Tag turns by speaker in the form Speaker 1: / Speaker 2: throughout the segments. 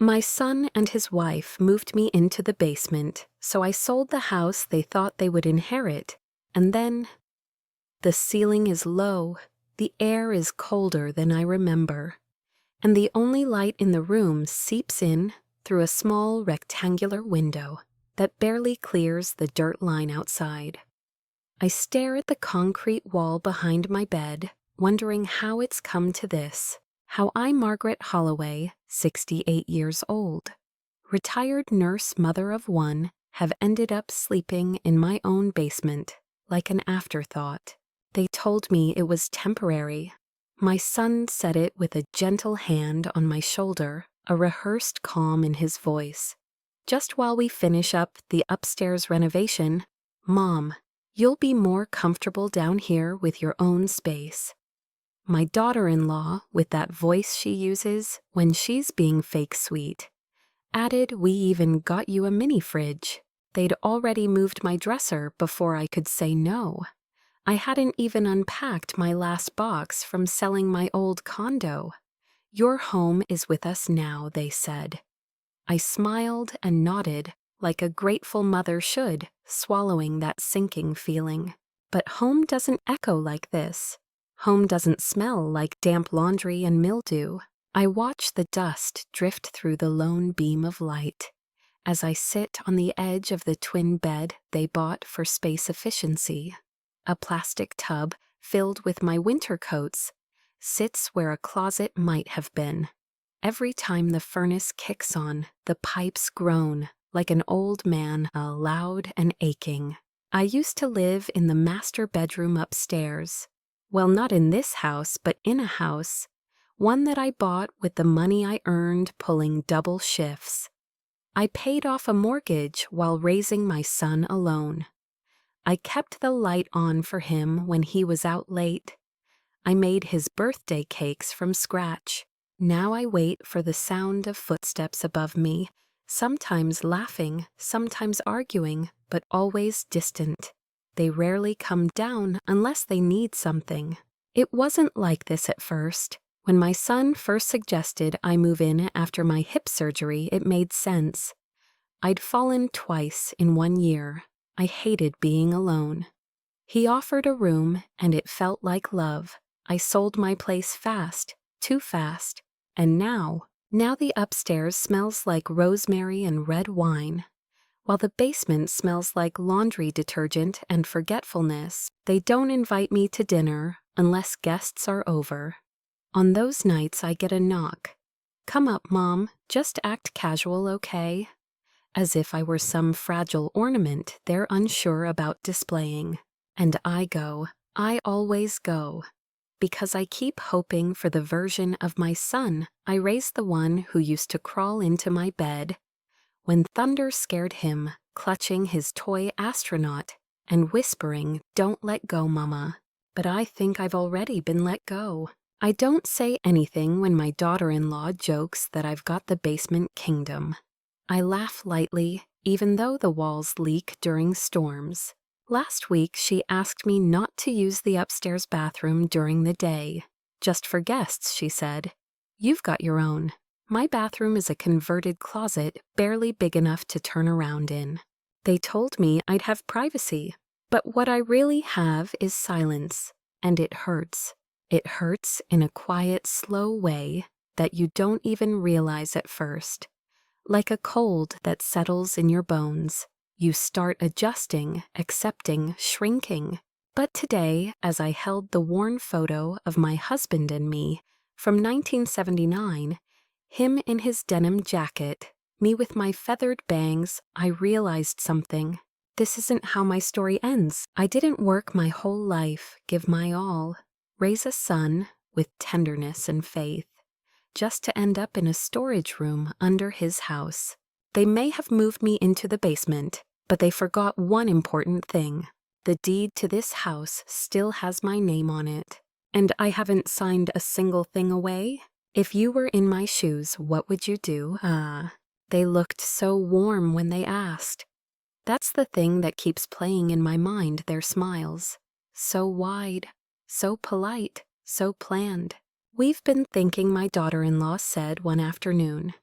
Speaker 1: My son and his wife moved me into the basement, so I sold the house they thought they would inherit, and then the ceiling is low, the air is colder than I remember, and the only light in the room seeps in through a small rectangular window that barely clears the dirt line outside. I stare at the concrete wall behind my bed, wondering how it's come to this, how I, Margaret Holloway, 68 years old, retired nurse mother of one, have ended up sleeping in my own basement, like an afterthought. They told me it was temporary. My son said it with a gentle hand on my shoulder, a rehearsed calm in his voice. Just while we finish up the upstairs renovation, Mom, you'll be more comfortable down here with your own space. My daughter-in-law, with that voice she uses when she's being fake sweet, added we even got you a mini fridge. They'd already moved my dresser before I could say no. I hadn't even unpacked my last box from selling my old condo. Your home is with us now, they said. I smiled and nodded, like a grateful mother should, swallowing that sinking feeling. But home doesn't echo like this. Home doesn't smell like damp laundry and mildew. I watch the dust drift through the lone beam of light as I sit on the edge of the twin bed they bought for space efficiency. A plastic tub filled with my winter coats sits where a closet might have been. Every time the furnace kicks on, the pipes groan like an old man, loud and aching. I used to live in the master bedroom upstairs. Well, not in this house, but in a house, one that I bought with the money I earned pulling double shifts. I paid off a mortgage while raising my son alone. I kept the light on for him when he was out late. I made his birthday cakes from scratch. Now I wait for the sound of footsteps above me, sometimes laughing, sometimes arguing, but always distant. They rarely come down unless they need something. It wasn't like this at first. When my son first suggested I move in after my hip surgery, it made sense. I'd fallen twice in 1 year. I hated being alone. He offered a room, and it felt like love. I sold my place fast, too fast, and now the upstairs smells like rosemary and red wine. While the basement smells like laundry detergent and forgetfulness, they don't invite me to dinner unless guests are over. On those nights I get a knock. Come up, Mom, just act casual, okay? As if I were some fragile ornament they're unsure about displaying. And I always go. Because I keep hoping for the version of my son I raised, the one who used to crawl into my bed when thunder scared him, clutching his toy astronaut and whispering, "Don't let go, Mama." But I think I've already been let go. I don't say anything when my daughter-in-law jokes that I've got the basement kingdom. I laugh lightly, even though the walls leak during storms. Last week, she asked me not to use the upstairs bathroom during the day. Just for guests, she said. You've got your own. My bathroom is a converted closet, barely big enough to turn around in. They told me I'd have privacy, but what I really have is silence, and it hurts. It hurts in a quiet, slow way that you don't even realize at first. Like a cold that settles in your bones. You start adjusting, accepting, shrinking. But today, as I held the worn photo of my husband and me from 1979, him in his denim jacket, me with my feathered bangs, I realized something. This isn't how my story ends. I didn't work my whole life, give my all, raise a son with tenderness and faith, just to end up in a storage room under his house. They may have moved me into the basement, but they forgot one important thing. The deed to this house still has my name on it, and I haven't signed a single thing away. If you were in my shoes, what would you do? They looked so warm when they asked. That's the thing that keeps playing in my mind, their smiles. So wide, so polite, so planned. We've been thinking, my daughter-in-law said one afternoon.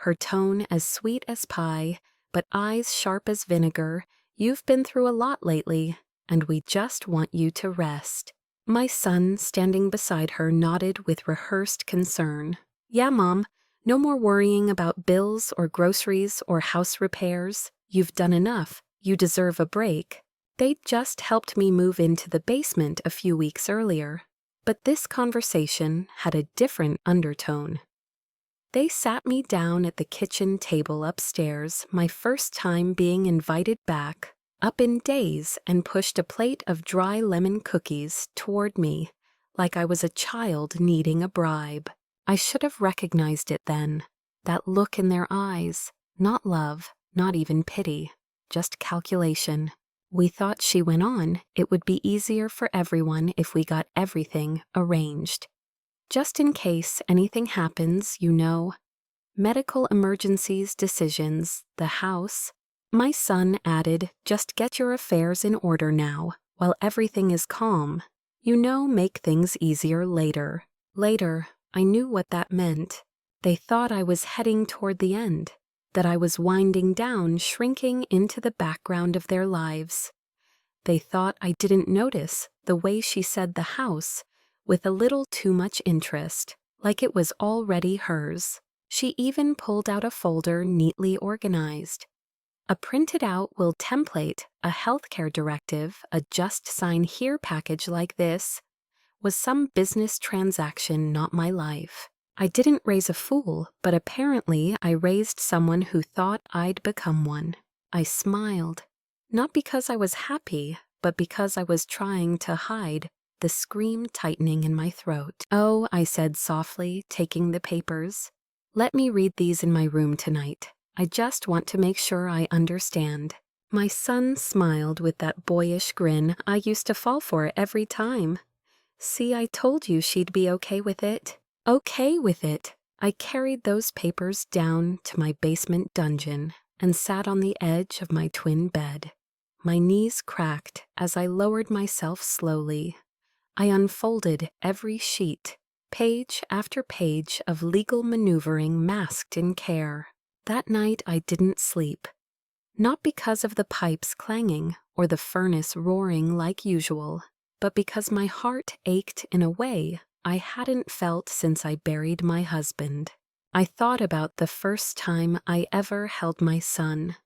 Speaker 1: her tone as sweet as pie, but eyes sharp as vinegar. You've been through a lot lately, and we just want you to rest. My son, standing beside her, nodded with rehearsed concern. Yeah, Mom, no more worrying about bills or groceries or house repairs. You've done enough. You deserve a break. They'd just helped me move into the basement a few weeks earlier. But this conversation had a different undertone. They sat me down at the kitchen table upstairs, my first time being invited back, up in days, and pushed a plate of dry lemon cookies toward me, like I was a child needing a bribe. I should have recognized it then, that look in their eyes, not love, not even pity, just calculation. We thought, she went on, it would be easier for everyone if we got everything arranged. Just in case anything happens, you know. Medical emergencies, decisions, the house. My son added, just get your affairs in order now, while everything is calm. You know, make things easier later. Later, I knew what that meant. They thought I was heading toward the end, that I was winding down, shrinking into the background of their lives. They thought I didn't notice the way she said the house, with a little too much interest, like it was already hers. She even pulled out a folder neatly organized. A printed out will template, a healthcare directive, a just sign here package like this, was some business transaction, not my life. I didn't raise a fool, but apparently I raised someone who thought I'd become one. I smiled, not because I was happy, but because I was trying to hide the scream tightening in my throat. Oh, I said softly, taking the papers. Let me read these in my room tonight. I just want to make sure I understand. My son smiled with that boyish grin I used to fall for every time. See, I told you she'd be okay with it. Okay with it. I carried those papers down to my basement dungeon and sat on the edge of my twin bed. My knees cracked as I lowered myself slowly. I unfolded every sheet, page after page of legal maneuvering masked in care. That night I didn't sleep. Not because of the pipes clanging or the furnace roaring like usual, but because my heart ached in a way I hadn't felt since I buried my husband. I thought about the first time I ever held my son,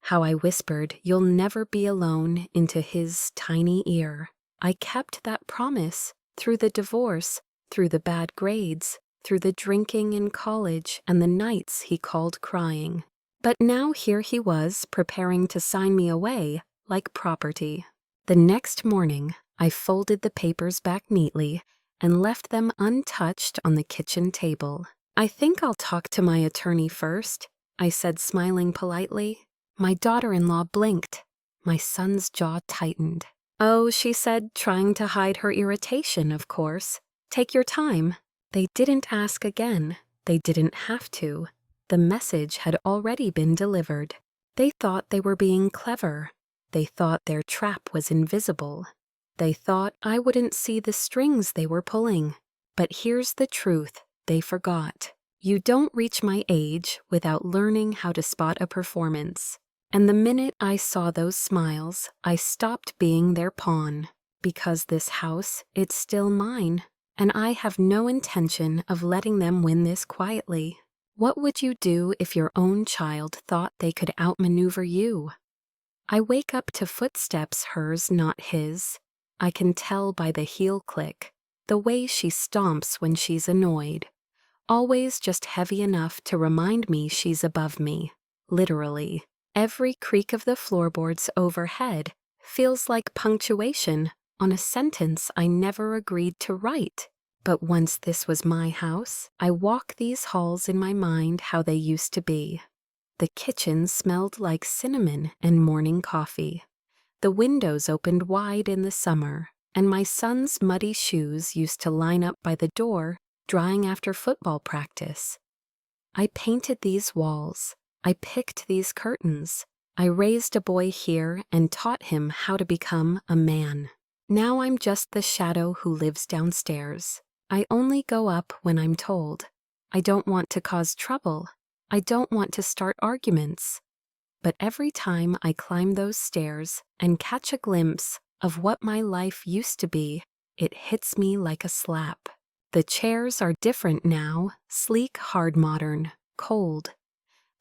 Speaker 1: how I whispered, "You'll never be alone," into his tiny ear. I kept that promise through the divorce, through the bad grades, through the drinking in college and the nights he called crying. But now here he was, preparing to sign me away like property. The next morning, I folded the papers back neatly and left them untouched on the kitchen table. I think I'll talk to my attorney first, I said, smiling politely. My daughter-in-law blinked. My son's jaw tightened. Oh, she said, trying to hide her irritation, of course. Take your time. They didn't ask again. They didn't have to. The message had already been delivered. They thought they were being clever. They thought their trap was invisible. They thought I wouldn't see the strings they were pulling. But here's the truth they forgot. You don't reach my age without learning how to spot a performance. And the minute I saw those smiles, I stopped being their pawn. Because this house, it's still mine, and I have no intention of letting them win this quietly. What would you do if your own child thought they could outmaneuver you? I wake up to footsteps, hers, not his. I can tell by the heel click, the way she stomps when she's annoyed. Always just heavy enough to remind me she's above me, literally. Every creak of the floorboards overhead feels like punctuation on a sentence I never agreed to write. But once this was my house, I walk these halls in my mind how they used to be. The kitchen smelled like cinnamon and morning coffee. The windows opened wide in the summer, and my son's muddy shoes used to line up by the door, drying after football practice. I painted these walls. I picked these curtains. I raised a boy here and taught him how to become a man. Now I'm just the shadow who lives downstairs. I only go up when I'm told. I don't want to cause trouble. I don't want to start arguments. But every time I climb those stairs and catch a glimpse of what my life used to be, it hits me like a slap. The chairs are different now, sleek, hard modern, cold.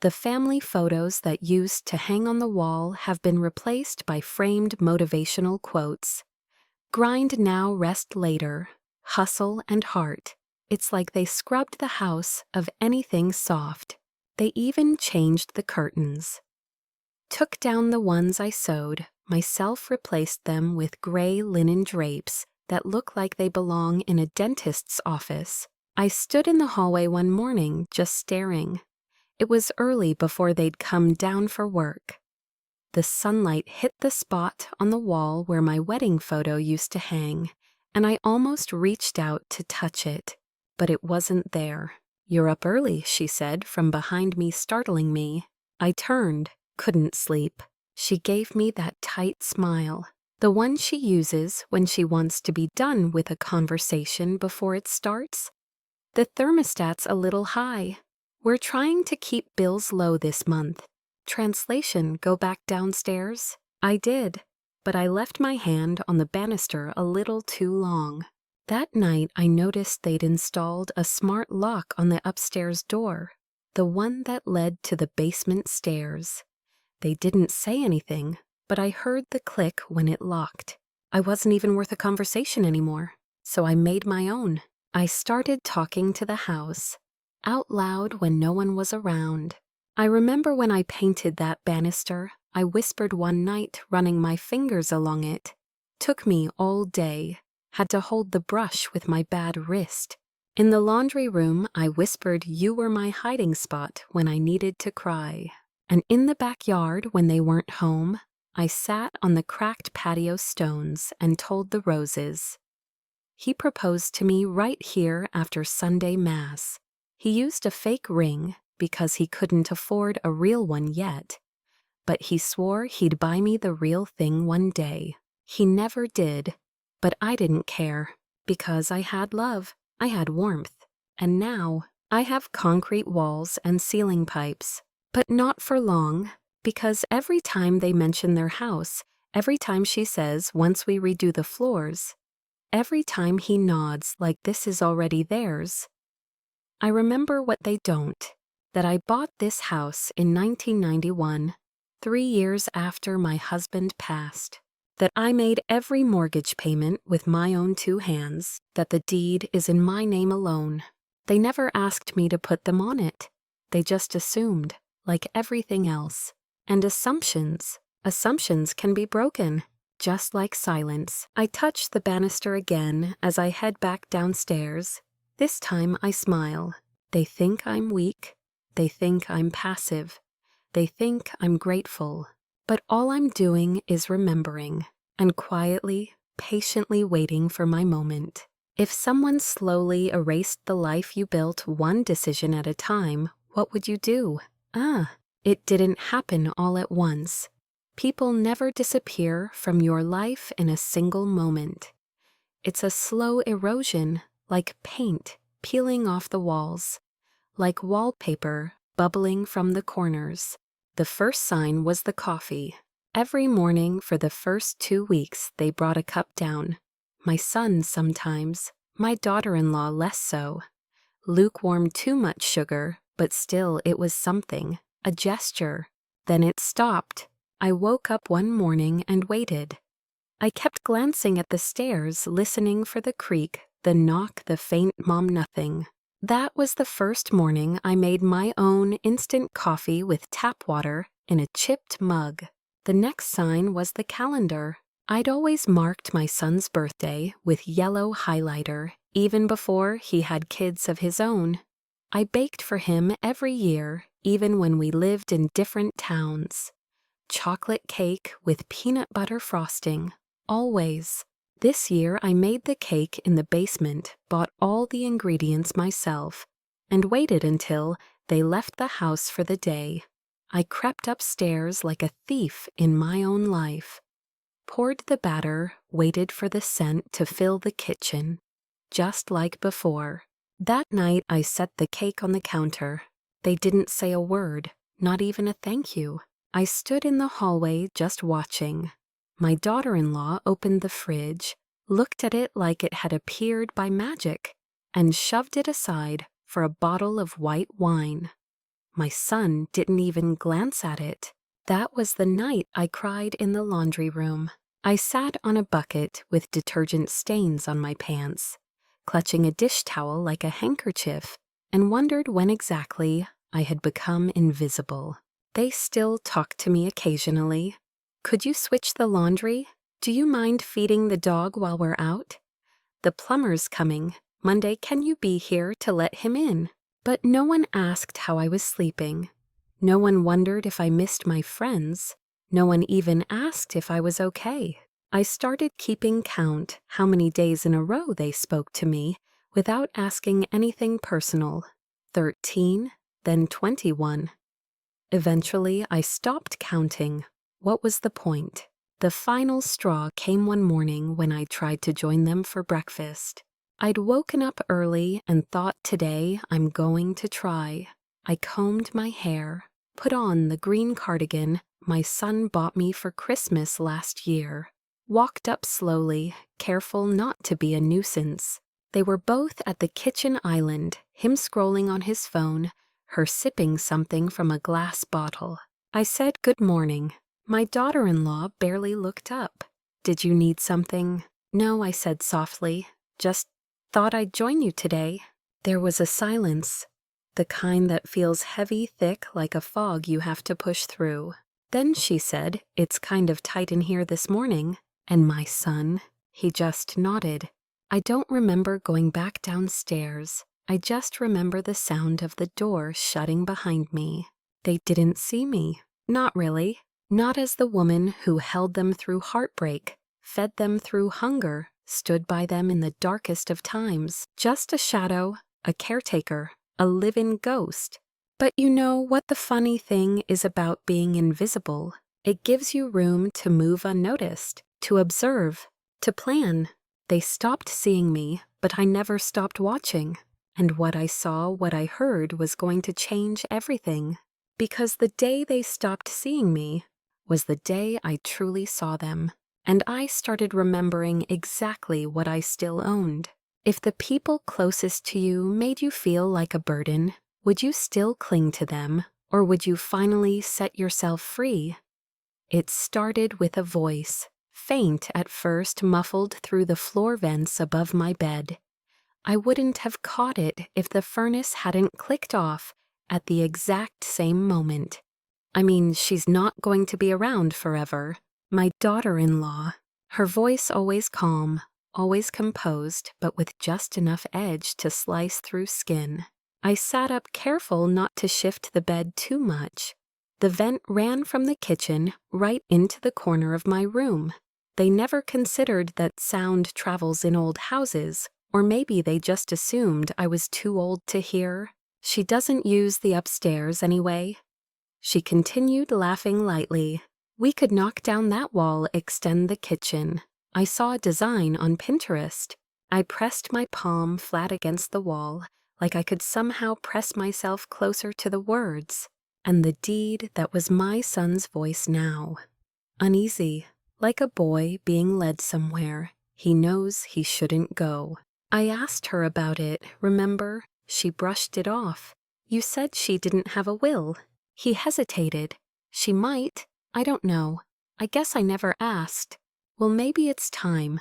Speaker 1: The family photos that used to hang on the wall have been replaced by framed motivational quotes. Grind now, rest later, hustle and heart. It's like they scrubbed the house of anything soft. They even changed the curtains. Took down the ones I sewed, myself replaced them with gray linen drapes that look like they belong in a dentist's office. I stood in the hallway one morning just staring. It was early before they'd come down for work. The sunlight hit the spot on the wall where my wedding photo used to hang, and I almost reached out to touch it, but it wasn't there. "You're up early," she said from behind me, startling me. I turned, couldn't sleep. She gave me that tight smile, the one she uses when she wants to be done with a conversation before it starts. "The thermostat's a little high. We're trying to keep bills low this month. Translation, go back downstairs?" I did, but I left my hand on the banister a little too long. That night I noticed they'd installed a smart lock on the upstairs door, the one that led to the basement stairs. They didn't say anything, but I heard the click when it locked. I wasn't even worth a conversation anymore, so I made my own. I started talking to the house, out loud when no one was around. I remember when I painted that banister, I whispered one night, running my fingers along it. Took me all day. Had to hold the brush with my bad wrist. In the laundry room, I whispered you were my hiding spot when I needed to cry. And in the backyard, when they weren't home, I sat on the cracked patio stones and told the roses. He proposed to me right here after Sunday Mass. He used a fake ring because he couldn't afford a real one yet, but he swore he'd buy me the real thing one day. He never did, but I didn't care because I had love, I had warmth, and now I have concrete walls and ceiling pipes. But not for long, because every time they mention their house, every time she says once we redo the floors, every time he nods like this is already theirs, I remember what they don't, that I bought this house in 1991, 3 years after my husband passed, that I made every mortgage payment with my own 2 hands, that the deed is in my name alone. They never asked me to put them on it. They just assumed, like everything else. And assumptions can be broken, just like silence. I touch the banister again as I head back downstairs. This time I smile. They think I'm weak. They think I'm passive. They think I'm grateful. But all I'm doing is remembering and quietly, patiently waiting for my moment. If someone slowly erased the life you built one decision at a time, what would you do? It didn't happen all at once. People never disappear from your life in a single moment. It's a slow erosion, like paint peeling off the walls, like wallpaper bubbling from the corners. The first sign was the coffee. Every morning for the first 2 weeks they brought a cup down. My son sometimes, my daughter-in-law less so. Lukewarm, too much sugar, but still it was something, a gesture. Then it stopped. I woke up one morning and waited. I kept glancing at the stairs, listening for the creak, the knock, the faint mom nothing. That was the first morning I made my own instant coffee with tap water in a chipped mug. The next sign was the calendar. I'd always marked my son's birthday with yellow highlighter, even before he had kids of his own. I baked for him every year, even when we lived in different towns. Chocolate cake with peanut butter frosting, always. This year I made the cake in the basement, bought all the ingredients myself, and waited until they left the house for the day. I crept upstairs like a thief in my own life. Poured the batter, waited for the scent to fill the kitchen, just like before. That night I set the cake on the counter. They didn't say a word, not even a thank you. I stood in the hallway just watching. My daughter-in-law opened the fridge, looked at it like it had appeared by magic, and shoved it aside for a bottle of white wine. My son didn't even glance at it. That was the night I cried in the laundry room. I sat on a bucket with detergent stains on my pants, clutching a dish towel like a handkerchief, and wondered when exactly I had become invisible. They still talk to me occasionally. Could you switch the laundry? Do you mind feeding the dog while we're out? The plumber's coming. Monday, can you be here to let him in? But no one asked how I was sleeping. No one wondered if I missed my friends. No one even asked if I was okay. I started keeping count how many days in a row they spoke to me without asking anything personal. 13, then 21. Eventually, I stopped counting. What was the point? The final straw came one morning when I tried to join them for breakfast. I'd woken up early and thought today I'm going to try. I combed my hair, put on the green cardigan my son bought me for Christmas last year, walked up slowly, careful not to be a nuisance. They were both at the kitchen island, him scrolling on his phone, her sipping something from a glass bottle. I said good morning. My daughter-in-law barely looked up. Did you need something? No, I said softly. Just thought I'd join you today. There was a silence, the kind that feels heavy, thick, like a fog you have to push through. Then she said, it's kind of tight in here this morning. And my son, he just nodded. I don't remember going back downstairs. I just remember the sound of the door shutting behind me. They didn't see me. Not really. Not as the woman who held them through heartbreak, fed them through hunger, stood by them in the darkest of times. Just a shadow, a caretaker, a live-in ghost. But you know what the funny thing is about being invisible? It gives you room to move unnoticed, to observe, to plan. They stopped seeing me, but I never stopped watching. And what I saw, what I heard was going to change everything. Because the day they stopped seeing me was the day I truly saw them. And I started remembering exactly what I still owned. If the people closest to you made you feel like a burden, would you still cling to them, or would you finally set yourself free? It started with a voice, faint at first, muffled through the floor vents above my bed. I wouldn't have caught it if the furnace hadn't clicked off at the exact same moment. I mean, she's not going to be around forever. My daughter-in-law, her voice always calm, always composed, but with just enough edge to slice through skin. I sat up, careful not to shift the bed too much. The vent ran from the kitchen right into the corner of my room. They never considered that sound travels in old houses, or maybe they just assumed I was too old to hear. She doesn't use the upstairs anyway. She continued laughing lightly. We could knock down that wall, extend the kitchen. I saw a design on Pinterest. I pressed my palm flat against the wall, like I could somehow press myself closer to the words, and the deed that was my son's voice now. Uneasy, like a boy being led somewhere he knows he shouldn't go. I asked her about it, remember? She brushed it off. You said she didn't have a will. He hesitated. She might. I don't know. I guess I never asked. Well, maybe it's time.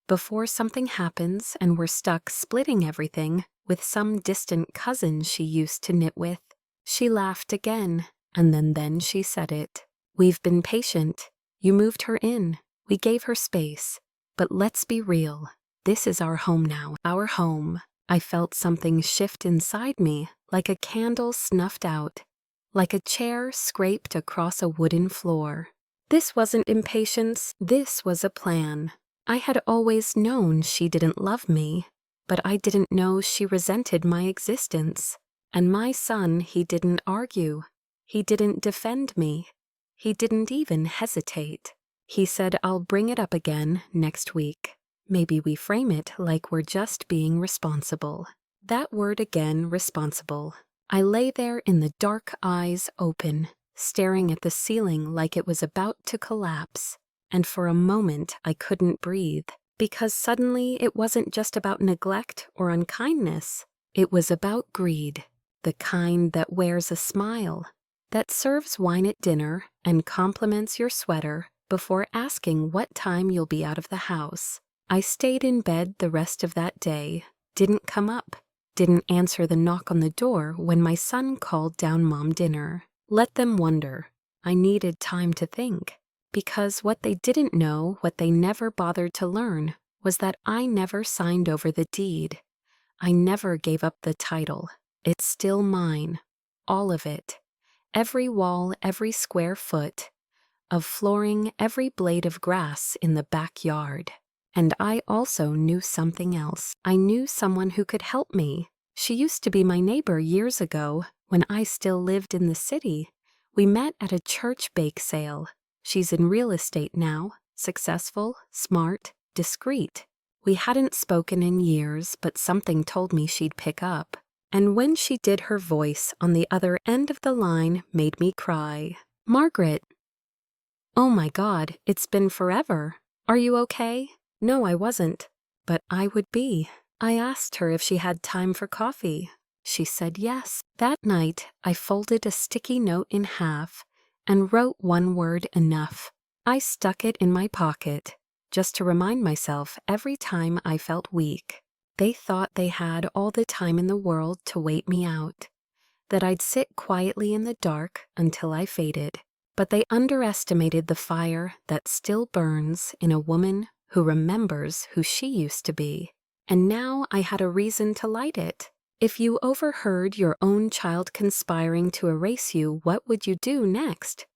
Speaker 1: Before something happens and we're stuck splitting everything with some distant cousin she used to knit with. She laughed again, and then she said it. We've been patient. You moved her in. We gave her space. But let's be real. This is our home now, our home. I felt something shift inside me, like a candle snuffed out, like a chair scraped across a wooden floor. This wasn't impatience, this was a plan. I had always known she didn't love me, but I didn't know she resented my existence. And my son, he didn't argue. He didn't defend me. He didn't even hesitate. He said, I'll bring it up again next week. Maybe we frame it like we're just being responsible. That word again, responsible. I lay there in the dark, eyes open, staring at the ceiling like it was about to collapse. And for a moment I couldn't breathe, because suddenly it wasn't just about neglect or unkindness. It was about greed, the kind that wears a smile, that serves wine at dinner and compliments your sweater before asking what time you'll be out of the house. I stayed in bed the rest of that day, didn't come up, didn't answer the knock on the door when my son called down Mom dinner. Let them wonder. I needed time to think. Because what they didn't know, what they never bothered to learn, was that I never signed over the deed. I never gave up the title. It's still mine. All of it. Every wall, every square foot of flooring, every blade of grass in the backyard. And I also knew something else. I knew someone who could help me. She used to be my neighbor years ago, when I still lived in the city. We met at a church bake sale. She's in real estate now, successful, smart, discreet. We hadn't spoken in years, but something told me she'd pick up. And when she did, her voice on the other end of the line made me cry. "Margaret." "Oh my God, it's been forever. Are you okay?" No, I wasn't, but I would be. I asked her if she had time for coffee. She said yes. That night, I folded a sticky note in half and wrote one word, enough. I stuck it in my pocket, just to remind myself every time I felt weak. They thought they had all the time in the world to wait me out, that I'd sit quietly in the dark until I faded. But they underestimated the fire that still burns in a woman who remembers who she used to be. And now I had a reason to light it. If you overheard your own child conspiring to erase you, what would you do next?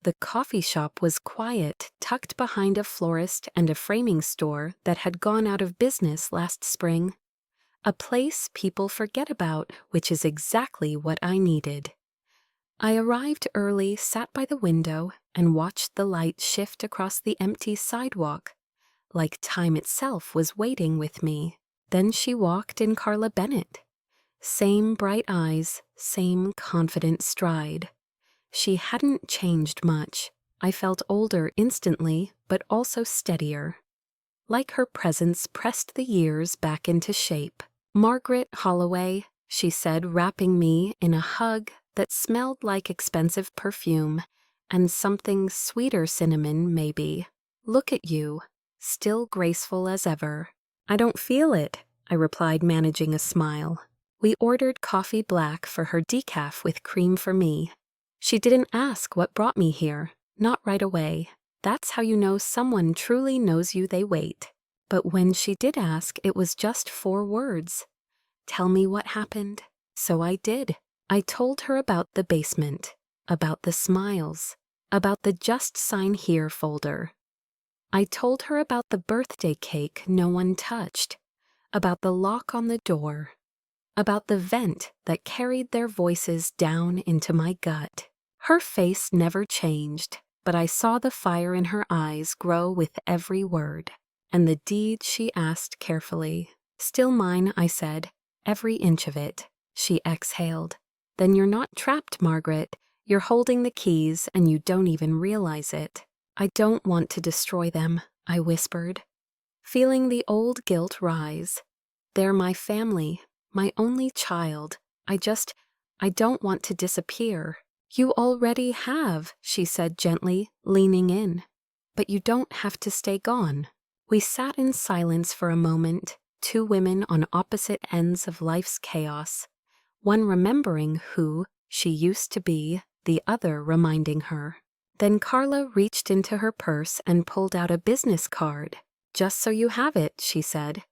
Speaker 1: The coffee shop was quiet, tucked behind a florist and a framing store that had gone out of business last spring. A place people forget about, which is exactly what I needed. I arrived early, sat by the window, and watched the light shift across the empty sidewalk, like time itself was waiting with me. Then she walked in, Carla Bennett. Same bright eyes, same confident stride. She hadn't changed much. I felt older instantly, but also steadier. Like her presence pressed the years back into shape. "Margaret Holloway," she said, wrapping me in a hug that smelled like expensive perfume and something sweeter, cinnamon maybe. "Look at you, still graceful as ever." "I don't feel it," I replied, managing a smile. We ordered coffee black for her, decaf with cream for me. She didn't ask what brought me here, not right away. That's how you know someone truly knows you, they wait. But when she did ask, it was just 4 words. "Tell me what happened." So I did. I told her about the basement, about the smiles, about the "just sign here" folder. I told her about the birthday cake no one touched, about the lock on the door, about the vent that carried their voices down into my gut. Her face never changed, but I saw the fire in her eyes grow with every word. "And the deed?" she asked carefully. "Still mine," I said. "Every inch of it." She exhaled. "Then you're not trapped, Margaret. You're holding the keys and you don't even realize it." "I don't want to destroy them," I whispered, feeling the old guilt rise. "They're my family, my only child. I don't want to disappear." "You already have," she said gently, leaning in. "But you don't have to stay gone." We sat in silence for a moment, 2 women on opposite ends of life's chaos, one remembering who she used to be, the other reminding her. Then Carla reached into her purse and pulled out a business card. "Just so you have it," she said,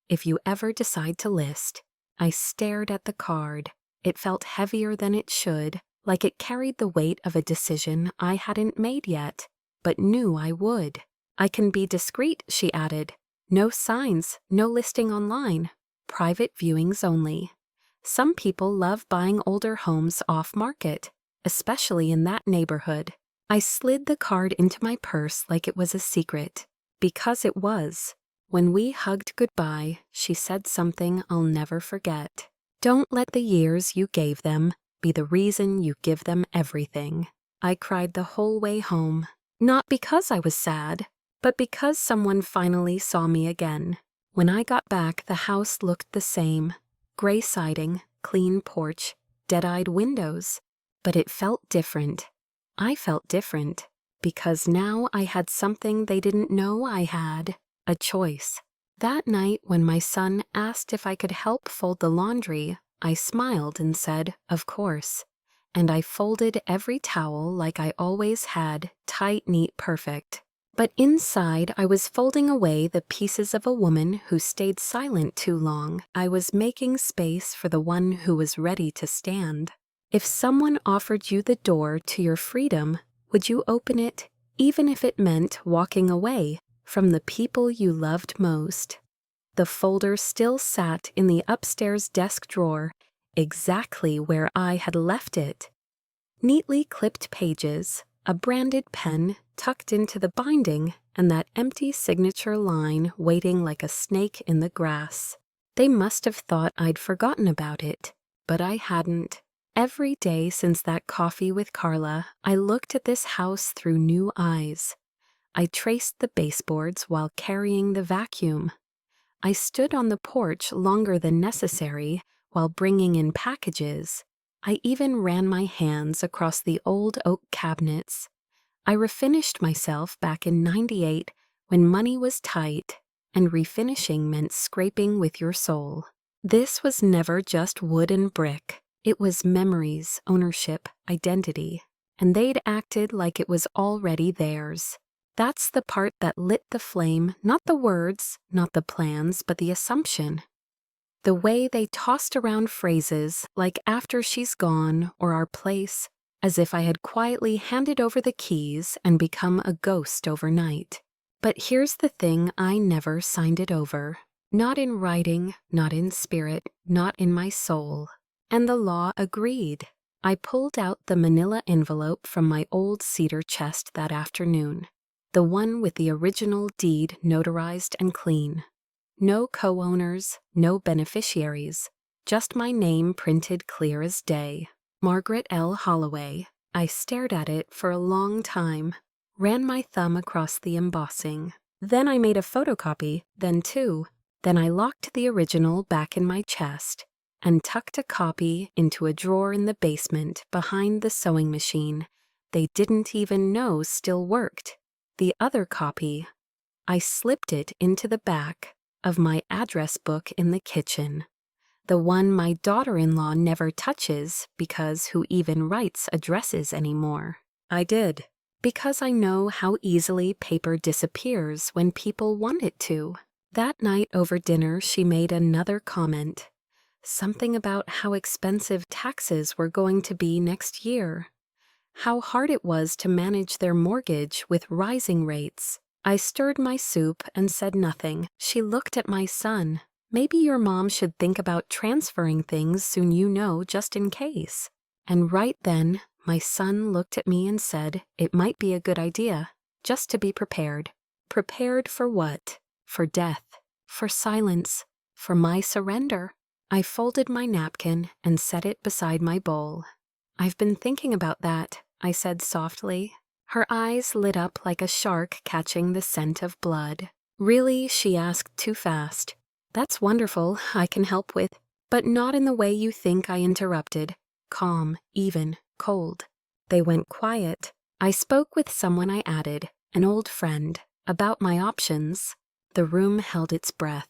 Speaker 1: "if you ever decide to list." I stared at the card. It felt heavier than it should, like it carried the weight of a decision I hadn't made yet, but knew I would. "I can be discreet," she added. "No signs, no listing online. Private viewings only. Some people love buying older homes off-market, especially in that neighborhood." I slid the card into my purse like it was a secret, because it was. When we hugged goodbye, she said something I'll never forget. Don't let the years you gave them be the reason you give them everything. I cried the whole way home, not because I was sad, but because someone finally saw me again. When I got back, the house looked the same. Gray siding, clean porch, dead-eyed windows. But it felt different. I felt different, because now I had something they didn't know I had, a choice. That night, when my son asked if I could help fold the laundry, I smiled and said, "Of course." And I folded every towel like I always had, tight, neat, perfect. But inside, I was folding away the pieces of a woman who stayed silent too long. I was making space for the one who was ready to stand. If someone offered you the door to your freedom, would you open it, even if it meant walking away from the people you loved most? The folder still sat in the upstairs desk drawer, exactly where I had left it. Neatly clipped pages, a branded pen tucked into the binding, and that empty signature line waiting like a snake in the grass. They must have thought I'd forgotten about it, but I hadn't. Every day since that coffee with Carla, I looked at this house through new eyes. I traced the baseboards while carrying the vacuum. I stood on the porch longer than necessary while bringing in packages. I even ran my hands across the old oak cabinets. I refinished myself back in '98 when money was tight and refinishing meant scraping with your soul. This was never just wood and brick. It was memories, ownership, identity, and they'd acted like it was already theirs. That's the part that lit the flame, not the words, not the plans, but the assumption. The way they tossed around phrases like "after she's gone" or "our place," as if I had quietly handed over the keys and become a ghost overnight. But here's the thing, I never signed it over. Not in writing, not in spirit, not in my soul. And the law agreed. I pulled out the manila envelope from my old cedar chest that afternoon. The one with the original deed notarized and clean. No co-owners, no beneficiaries, just my name printed clear as day. Margaret L. Holloway. I stared at it for a long time, ran my thumb across the embossing. Then I made a photocopy, then two. Then I locked the original back in my chest and tucked a copy into a drawer in the basement behind the sewing machine they didn't even know still worked. The other copy, I slipped it into the back of my address book in the kitchen, the one my daughter-in-law never touches because who even writes addresses anymore? I did, because I know how easily paper disappears when people want it to. That night over dinner, she made another comment. Something about how expensive taxes were going to be next year. How hard it was to manage their mortgage with rising rates. I stirred my soup and said nothing. She looked at my son. Maybe your mom should think about transferring things soon, you know, just in case. And right then, my son looked at me and said it might be a good idea, just to be prepared. Prepared for what? For death. For silence. For my surrender. I folded my napkin and set it beside my bowl. I've been thinking about that, I said softly. Her eyes lit up like a shark catching the scent of blood. Really, she asked too fast. That's wonderful, I can help with, but not in the way you think, I interrupted. Calm, even, cold. They went quiet. I spoke with someone, I added, an old friend, about my options. The room held its breath.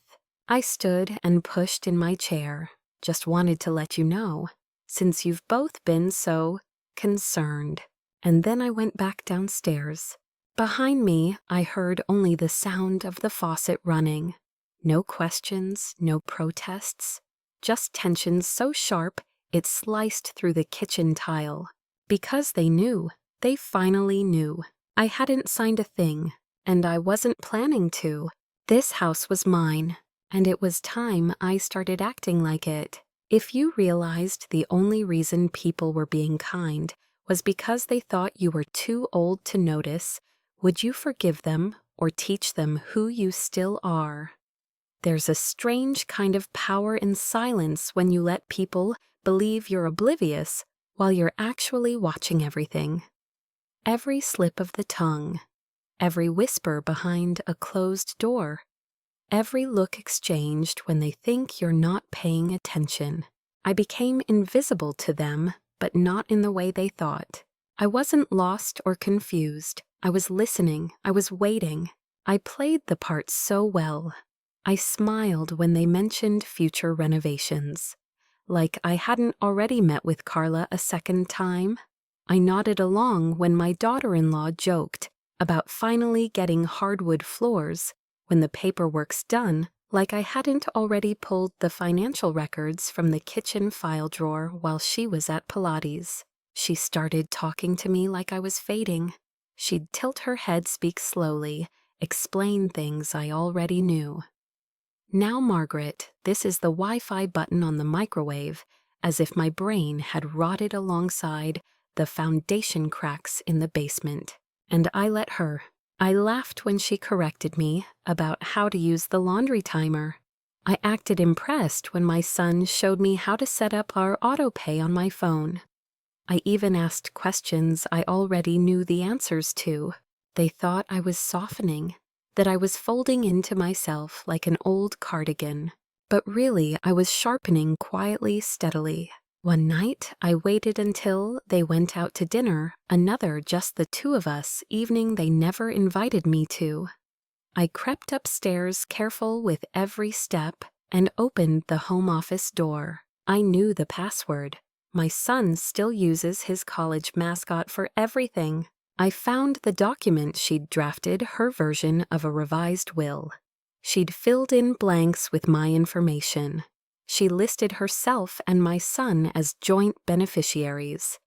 Speaker 1: I stood and pushed in my chair. Just wanted to let you know, since you've both been so concerned. And then I went back downstairs. Behind me, I heard only the sound of the faucet running. No questions, no protests, just tension so sharp it sliced through the kitchen tile. Because they knew. They finally knew. I hadn't signed a thing, and I wasn't planning to. This house was mine, and it was time I started acting like it. If you realized the only reason people were being kind was because they thought you were too old to notice, would you forgive them or teach them who you still are? There's a strange kind of power in silence when you let people believe you're oblivious while you're actually watching everything. Every slip of the tongue, every whisper behind a closed door, every look exchanged when they think you're not paying attention. I became invisible to them, but not in the way they thought. I wasn't lost or confused. I was listening. I was waiting. I played the part so well. I smiled when they mentioned future renovations. Like I hadn't already met with Carla a second time. I nodded along when my daughter-in-law joked about finally getting hardwood floors when the paperwork's done, like I hadn't already pulled the financial records from the kitchen file drawer while she was at Pilates. She started talking to me like I was fading. She'd tilt her head, speak slowly, explain things I already knew. Now, Margaret, this is the Wi-Fi button on the microwave, as if my brain had rotted alongside the foundation cracks in the basement. And I let her. I laughed when she corrected me about how to use the laundry timer. I acted impressed when my son showed me how to set up our auto-pay on my phone. I even asked questions I already knew the answers to. They thought I was softening, that I was folding into myself like an old cardigan. But really, I was sharpening quietly, steadily. One night, I waited until they went out to dinner, another just the two of us, evening they never invited me to. I crept upstairs, careful with every step, and opened the home office door. I knew the password. My son still uses his college mascot for everything. I found the document she'd drafted, her version of a revised will. She'd filled in blanks with my information. She listed herself and my son as joint beneficiaries.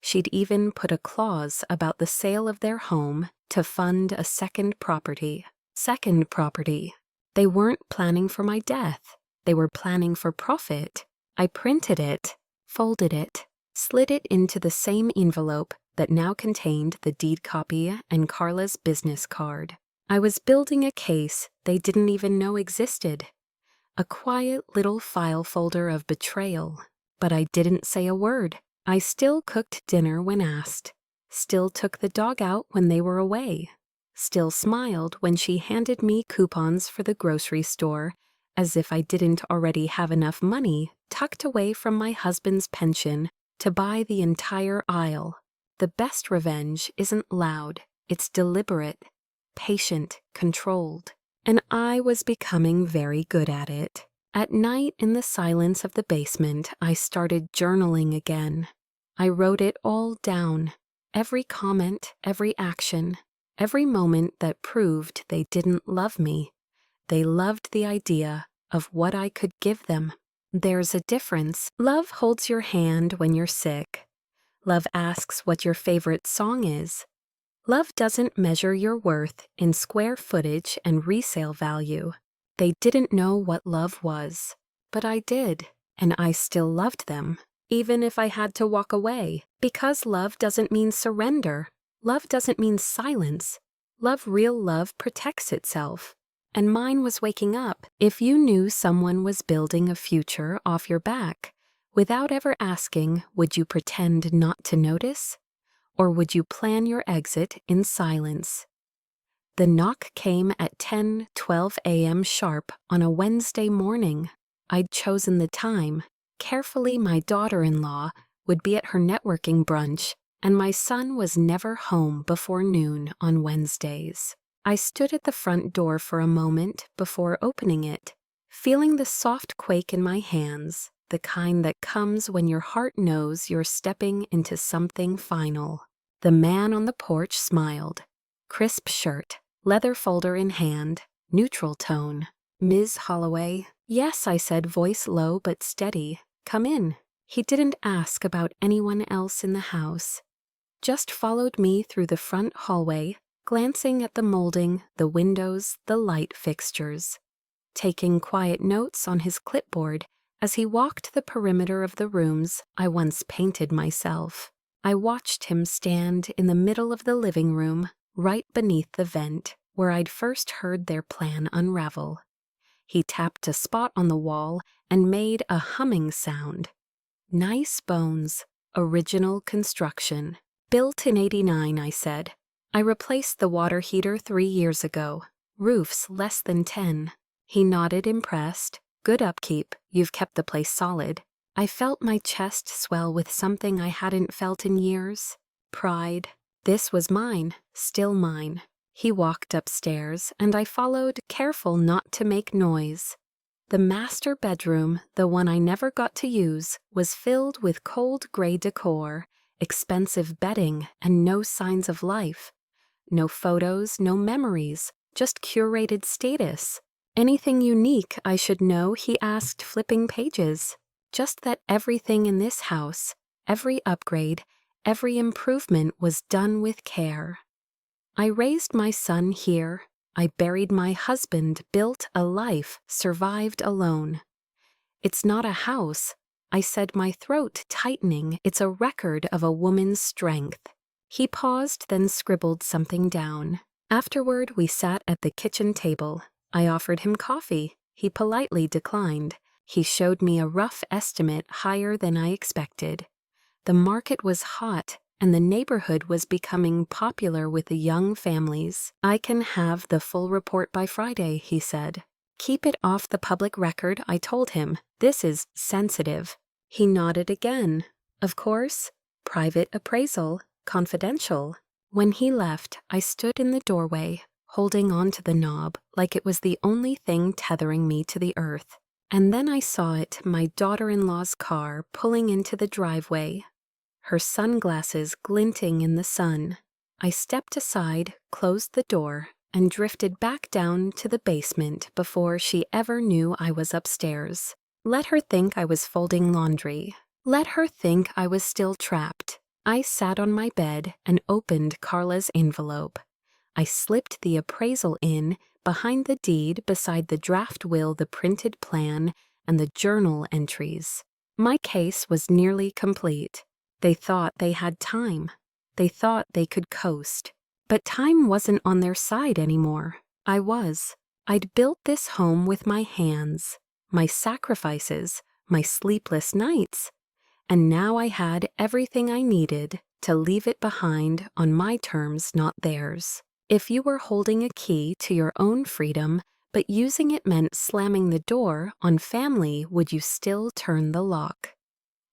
Speaker 1: She'd even put a clause about the sale of their home to fund a second property. Second property. They weren't planning for my death. They were planning for profit. I printed it, folded it, slid it into the same envelope that now contained the deed copy and Carla's business card. I was building a case they didn't even know existed. A quiet little file folder of betrayal. But I didn't say a word. I still cooked dinner when asked. Still took the dog out when they were away. Still smiled when she handed me coupons for the grocery store, as if I didn't already have enough money tucked away from my husband's pension to buy the entire aisle. The best revenge isn't loud, it's deliberate, patient, controlled. And I was becoming very good at it. At night, in the silence of the basement, I started journaling again. I wrote it all down, every comment, every action, every moment that proved they didn't love me. They loved the idea of what I could give them. There's a difference. Love holds your hand when you're sick. Love asks what your favorite song is. Love doesn't measure your worth in square footage and resale value. They didn't know what love was, but I did, and I still loved them, even if I had to walk away, because love doesn't mean surrender. Love doesn't mean silence. Real love protects itself. And mine was waking up. If you knew someone was building a future off your back, without ever asking, would you pretend not to notice? Or would you plan your exit in silence? The knock came at 10:12 a.m. sharp on a Wednesday morning. I'd chosen the time. Carefully, my daughter-in-law would be at her networking brunch, and my son was never home before noon on Wednesdays. I stood at the front door for a moment before opening it, feeling the soft quake in my hands, the kind that comes when your heart knows you're stepping into something final. The man on the porch smiled. Crisp shirt, leather folder in hand, neutral tone. Ms. Holloway? Yes, I said, voice low but steady. Come in. He didn't ask about anyone else in the house. Just followed me through the front hallway, glancing at the molding, the windows, the light fixtures. Taking quiet notes on his clipboard as he walked the perimeter of the rooms I once painted myself. I watched him stand in the middle of the living room, right beneath the vent, where I'd first heard their plan unravel. He tapped a spot on the wall and made a humming sound. Nice bones. Original construction. Built in '89, I said. I replaced the water heater 3 years ago. Roof's less than 10. He nodded, impressed. Good upkeep. You've kept the place solid. I felt my chest swell with something I hadn't felt in years. Pride. This was mine, still mine. He walked upstairs, and I followed, careful not to make noise. The master bedroom, the one I never got to use, was filled with cold gray decor, expensive bedding, and no signs of life. No photos, no memories, just curated status. Anything unique I should know, he asked, flipping pages. Just that everything in this house, every upgrade, every improvement was done with care. I raised my son here. I buried my husband, built a life, survived alone. It's not a house, I said, my throat tightening. It's a record of a woman's strength. He paused, then scribbled something down. Afterward, we sat at the kitchen table. I offered him coffee. He politely declined. He showed me a rough estimate higher than I expected. The market was hot, and the neighborhood was becoming popular with the young families. I can have the full report by Friday, he said. Keep it off the public record, I told him. This is sensitive. He nodded again. Of course. Private appraisal. Confidential. When he left, I stood in the doorway, holding on to the knob like it was the only thing tethering me to the earth. And then I saw it, my daughter-in-law's car pulling into the driveway, her sunglasses glinting in the sun. I stepped aside, closed the door, and drifted back down to the basement before she ever knew I was upstairs. Let her think I was folding laundry. Let her think I was still trapped. I sat on my bed and opened Carla's envelope. I slipped the appraisal in behind the deed, beside the draft will, the printed plan, and the journal entries. My case was nearly complete. They thought they had time. They thought they could coast. But time wasn't on their side anymore. I was. I'd built this home with my hands, my sacrifices, my sleepless nights. And now I had everything I needed to leave it behind on my terms, not theirs. If you were holding a key to your own freedom, but using it meant slamming the door on family, would you still turn the lock?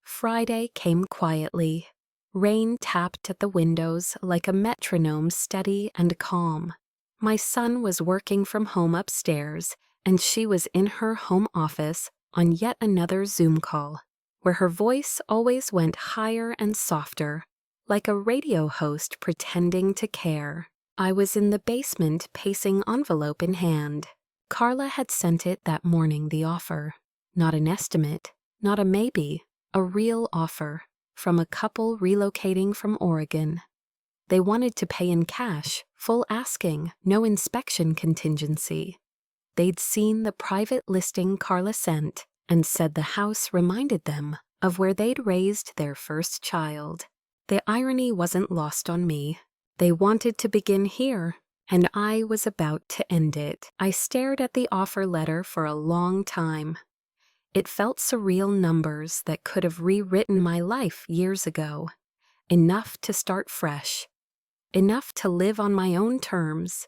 Speaker 1: Friday came quietly. Rain tapped at the windows like a metronome, steady and calm. My son was working from home upstairs, and she was in her home office on yet another Zoom call, where her voice always went higher and softer, like a radio host pretending to care. I was in the basement, pacing, envelope in hand. Carla had sent it that morning, the offer. Not an estimate, not a maybe, a real offer, from a couple relocating from Oregon. They wanted to pay in cash, full asking, no inspection contingency. They'd seen the private listing Carla sent and said the house reminded them of where they'd raised their first child. The irony wasn't lost on me. They wanted to begin here, and I was about to end it. I stared at the offer letter for a long time. It felt surreal, numbers that could have rewritten my life years ago. Enough to start fresh. Enough to live on my own terms.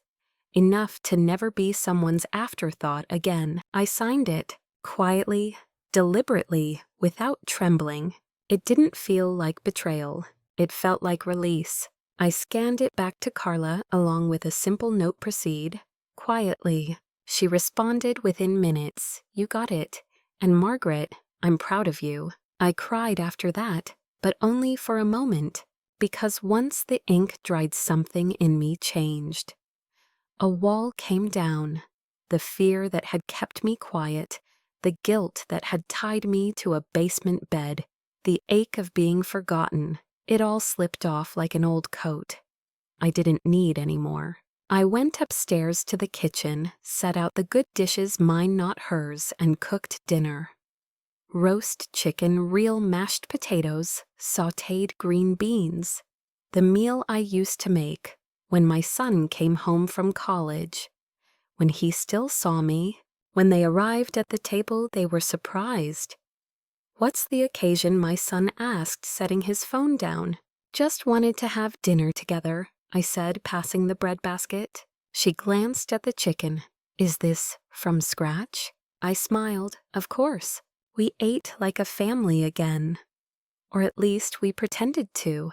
Speaker 1: Enough to never be someone's afterthought again. I signed it, quietly, deliberately, without trembling. It didn't feel like betrayal. It felt like release. I scanned it back to Carla along with a simple note: proceed. Quietly. She responded within minutes. You got it. And Margaret, I'm proud of you. I cried after that, but only for a moment, because once the ink dried, something in me changed. A wall came down. The fear that had kept me quiet, the guilt that had tied me to a basement bed, the ache of being forgotten. It all slipped off like an old coat. I didn't need any more. I went upstairs to the kitchen, set out the good dishes, mine not hers, and cooked dinner. Roast chicken, real mashed potatoes, sautéed green beans. The meal I used to make when my son came home from college, when he still saw me, When they arrived at the table, they were surprised. "What's the occasion?" my son asked, setting his phone down. "Just wanted to have dinner together," I said, passing the bread basket. She glanced at the chicken. "Is this from scratch?" I smiled. "Of course. We ate like a family again. Or at least we pretended to.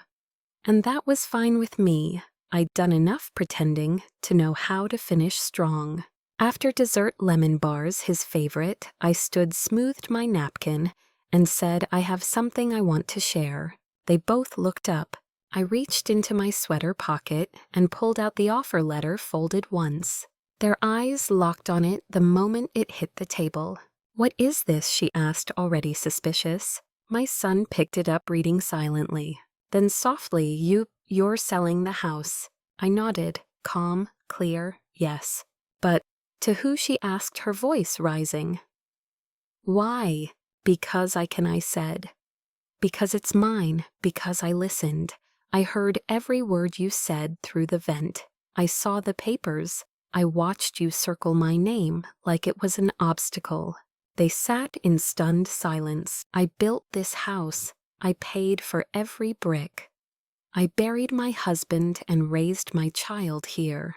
Speaker 1: And that was fine with me. I'd done enough pretending to know how to finish strong." After dessert lemon bars, his favorite, I smoothed my napkin and said, "I have something I want to share." They both looked up. I reached into my sweater pocket and pulled out the offer letter folded once. Their eyes locked on it the moment it hit the table. "What is this?" she asked, already suspicious. My son picked it up, reading silently. Then softly, "You're selling the house." I nodded, calm, clear, yes. "But to who?" she asked, her voice rising. "Why?" "Because I said. Because it's mine, because I listened. I heard every word you said through the vent. I saw the papers. I watched you circle my name like it was an obstacle." They sat in stunned silence. "I built this house. I paid for every brick. I buried my husband and raised my child here.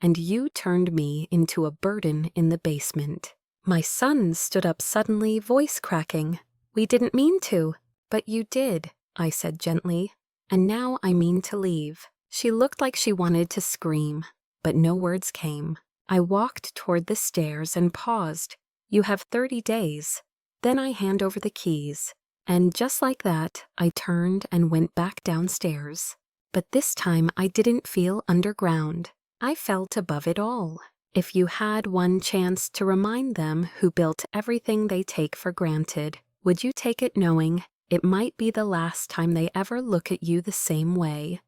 Speaker 1: And you turned me into a burden in the basement." My son stood up suddenly, voice cracking. "We didn't mean to." "But you did," I said gently. "And now I mean to leave." She looked like she wanted to scream, but no words came. I walked toward the stairs and paused. "You have 30 days. Then I hand over the keys." And just like that, I turned and went back downstairs. But this time I didn't feel underground. I felt above it all. If you had one chance to remind them who built everything they take for granted, would you take it knowing it might be the last time they ever look at you the same way?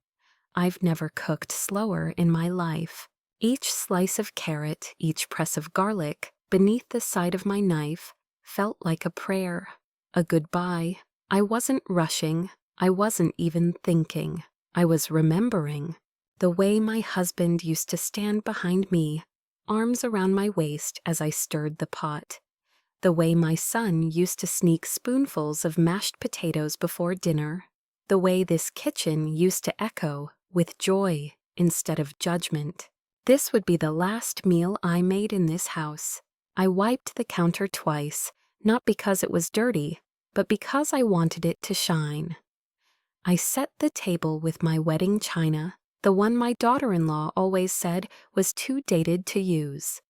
Speaker 1: I've never cooked slower in my life. Each slice of carrot, each press of garlic beneath the side of my knife felt like a prayer, a goodbye. I wasn't rushing. I wasn't even thinking. I was remembering. The way my husband used to stand behind me, arms around my waist as I stirred the pot. The way my son used to sneak spoonfuls of mashed potatoes before dinner. The way this kitchen used to echo with joy instead of judgment. This would be the last meal I made in this house. I wiped the counter twice, not because it was dirty, but because I wanted it to shine. I set the table with my wedding china, the one my daughter-in-law always said was too dated to use.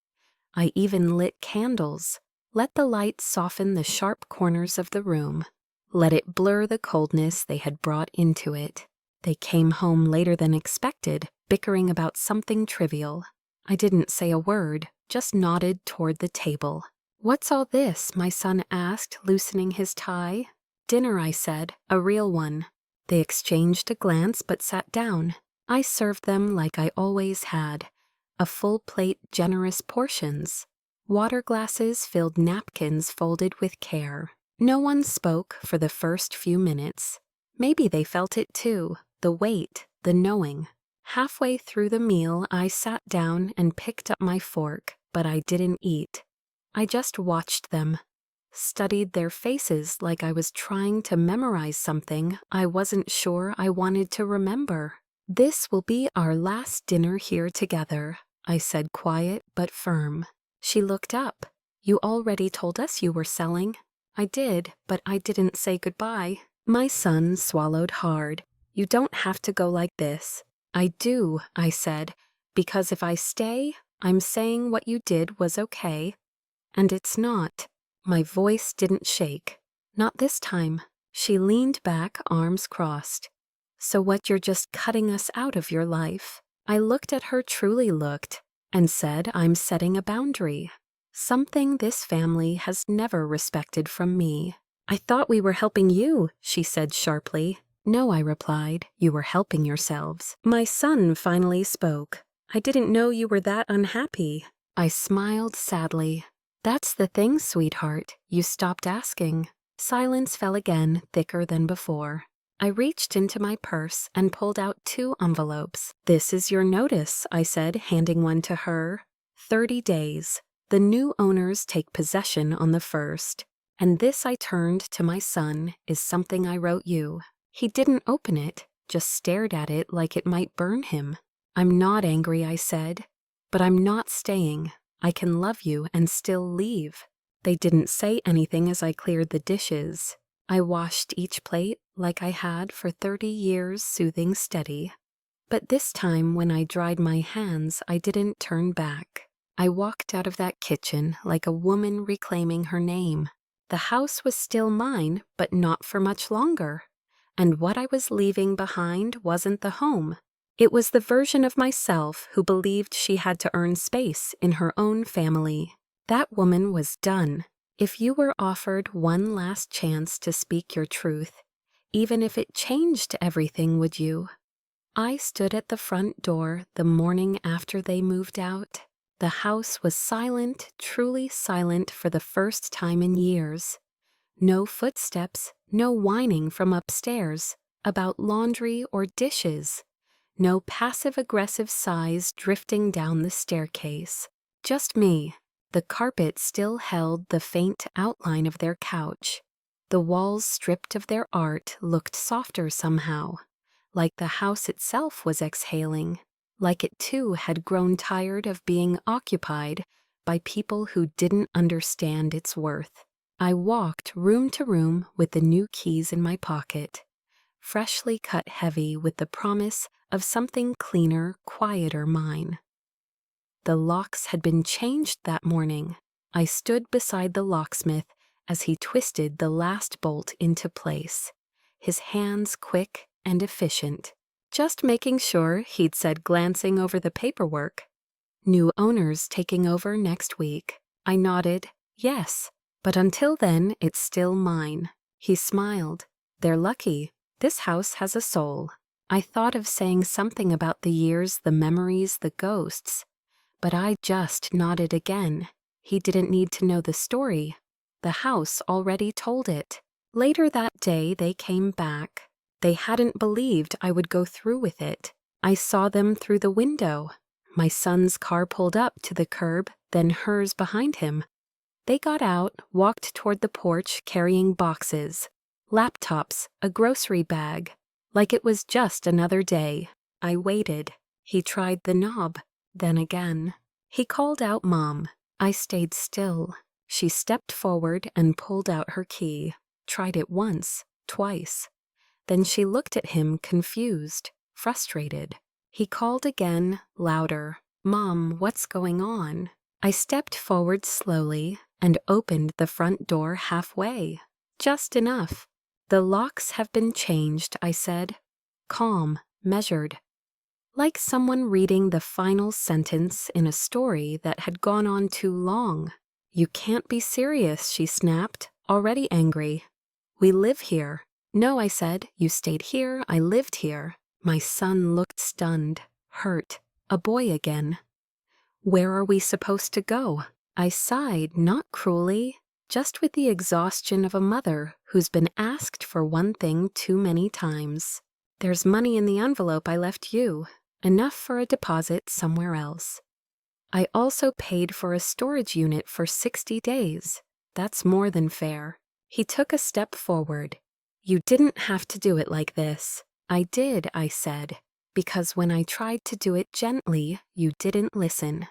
Speaker 1: I even lit candles. Let the light soften the sharp corners of the room. Let it blur the coldness they had brought into it. They came home later than expected, bickering about something trivial. I didn't say a word, just nodded toward the table. "What's all this?" my son asked, loosening his tie. "Dinner," I said, "a real one." They exchanged a glance but sat down. I served them like I always had. A full plate, generous portions. Water glasses filled, napkins folded with care. No one spoke for the first few minutes. Maybe they felt it too, the weight, the knowing. Halfway through the meal, I sat down and picked up my fork, but I didn't eat. I just watched them. Studied their faces like I was trying to memorize something I wasn't sure I wanted to remember. "This will be our last dinner here together," I said, quiet but firm. She looked up. "You already told us you were selling." "I did, but I didn't say goodbye." My son swallowed hard. "You don't have to go like this." "I do," I said, "because if I stay, I'm saying what you did was okay. And it's not." My voice didn't shake. "Not this time." She leaned back, arms crossed. "So what, you're just cutting us out of your life?" I looked at her, truly looked, and said, "I'm setting a boundary. Something this family has never respected from me." "I thought we were helping you," she said sharply. "No," I replied, "you were helping yourselves." My son finally spoke. "I didn't know you were that unhappy." I smiled sadly. "That's the thing, sweetheart. You stopped asking." Silence fell again, thicker than before. I reached into my purse and pulled out 2 envelopes. "This is your notice," I said, handing one to her. 30 days. The new owners take possession on the 1st, and this I turned to my son is something I wrote you. He didn't open it, just stared at it like it might burn him. I'm not angry, I said, but I'm not staying. I can love you and still leave. They didn't say anything as I cleared the dishes. I washed each plate like I had for 30 years, soothing steady. But this time when I dried my hands, I didn't turn back. I walked out of that kitchen like a woman reclaiming her name. The house was still mine, but not for much longer. And what I was leaving behind wasn't the home. It was the version of myself who believed she had to earn space in her own family. That woman was done. If you were offered one last chance to speak your truth, even if it changed everything, would you? I stood at the front door the morning after they moved out. The house was silent, truly silent for the first time in years. No footsteps, no whining from upstairs about laundry or dishes. No passive-aggressive sighs drifting down the staircase. Just me. The carpet still held the faint outline of their couch. The walls, stripped of their art, looked softer somehow, like the house itself was exhaling, like it too had grown tired of being occupied by people who didn't understand its worth. I walked room to room with the new keys in my pocket, freshly cut heavy with the promise of something cleaner, quieter mine. The locks had been changed that morning. I stood beside the locksmith as he twisted the last bolt into place, his hands quick and efficient. Just making sure, he'd said, glancing over the paperwork. New owners taking over next week. I nodded, yes, but until then, it's still mine. He smiled. They're lucky. This house has a soul. I thought of saying something about the years, the memories, the ghosts, but I just nodded again. He didn't need to know the story. The house already told it. Later that day, they came back. They hadn't believed I would go through with it. I saw them through the window. My son's car pulled up to the curb, then hers behind him. They got out, walked toward the porch carrying boxes, laptops, a grocery bag, like it was just another day. I waited. He tried the knob, then again. He called out Mom. I stayed still. She stepped forward and pulled out her key, tried it once, twice. Then she looked at him confused, frustrated. He called again, louder. Mom, what's going on? I stepped forward slowly and opened the front door halfway. Just enough. The locks have been changed, I said. Calm, measured. Like someone reading the final sentence in a story that had gone on too long. You can't be serious, she snapped, already angry. We live here. No, I said. You stayed here, I lived here. My son looked stunned, hurt, a boy again. Where are we supposed to go? I sighed, not cruelly, just with the exhaustion of a mother who's been asked for one thing too many times. There's money in the envelope I left you, enough for a deposit somewhere else. I also paid for a storage unit for 60 days. That's more than fair. He took a step forward. You didn't have to do it like this. I did, I said, because when I tried to do it gently, you didn't listen.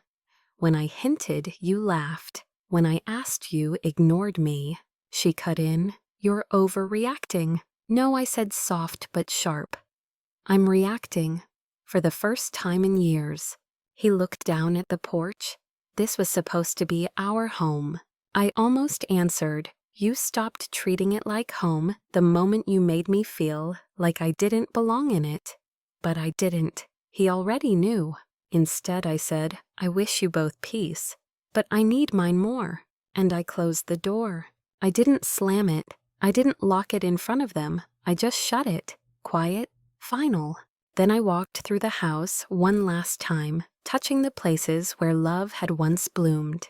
Speaker 1: When I hinted, you laughed. When I asked, you ignored me. She cut in. You're overreacting. No, I said, soft but sharp. I'm reacting. For the first time in years. He looked down at the porch. This was supposed to be our home. I almost answered. You stopped treating it like home the moment you made me feel like I didn't belong in it. But I didn't. He already knew. Instead, I said, I wish you both peace, but I need mine more. And I closed the door. I didn't slam it. I didn't lock it in front of them. I just shut it. Quiet, final. Then I walked through the house one last time, touching the places where love had once bloomed.